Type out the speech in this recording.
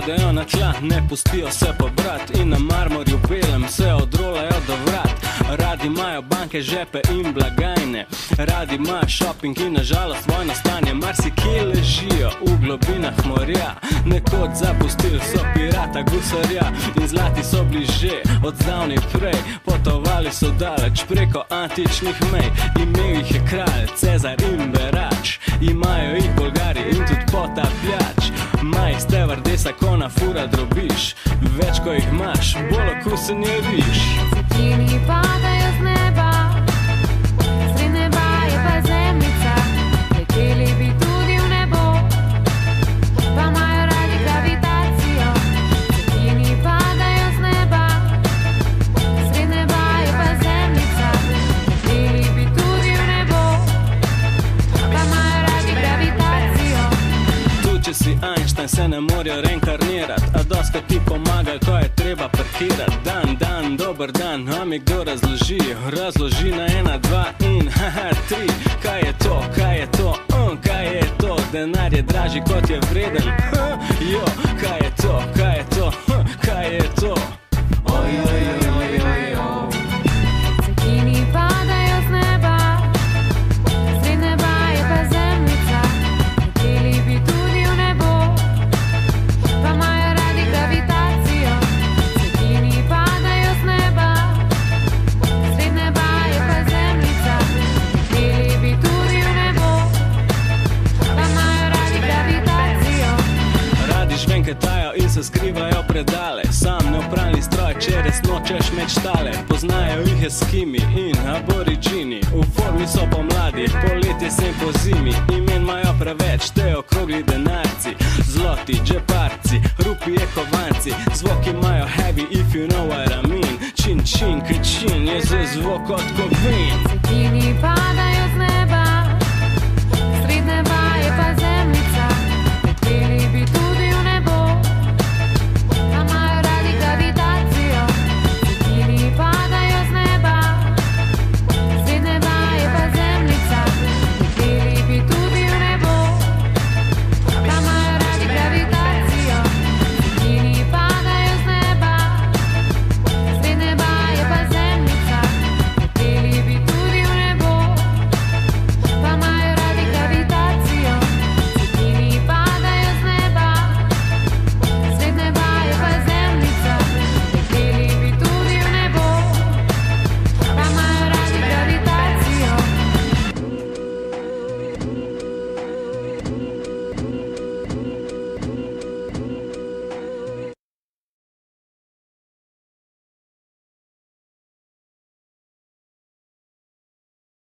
Padejo na tla, ne pustijo se pobrat in na marmorju belem se odrolajo do vrat. Radi imajo banke, žepe in blagajne, radi imajo shopping in nažalost vojno stanje. Marsikje ležijo v globinah morja, nekoč zapustili so pirata gusarja in zlati so bili že od zdavni prej. Potovali so daleč preko antičnih mej, imel jih je kralj Cezar in Berač, imajo jih Bolgari in tudi potapljač. Maj stevardesa, ko na fura drobiš, več ko jih imaš, bolj okusen je riž. Cvetini padajo z neba, sred neba je pa zemljica, leteli bi tudi v nebo, pa imajo radi gravitacijo. Cvetini padajo z neba, sred neba je pa zemljica, leteli bi tudi v nebo, pa imajo radi gravitacijo. Tu, če si Einstein, se ne morajo reinkarnirat, a doskrat ti pomaga, ko je treba parkirat. Dan, dober dan, a mi kdo razloži, razloži na 1, 2 in haha 3. Kaj je to, kaj je to, kaj je to, denar je dražji kot je vreden, jo, kaj je to, kaj je to, kaj je to, oj, oj, oj, oj, oj, oj. Cvetini padajo z neba, sred neba je pa zemljica, leteli bi tudi v nebo, pa imajo radi gravitacijo. Cvetini padajo z neba, sred neba je pa zemljica, leteli bi tudi v nebo, pa imajo radi gravitacijo. Radi žvenketajo in se skrivajo predale, sam neopralni stroj, če res nočeš med štale. Poznajo jih Eskimi in aboričini, v formi so pomladi, poletje sem po zimi. Imen imajo preveč, te okrogli denarci, zloti, džeparci, rupije, kovanci. Zvok imajo heavy, if you know what I mean. Čin, čin, kričin, je za zvok od kovin.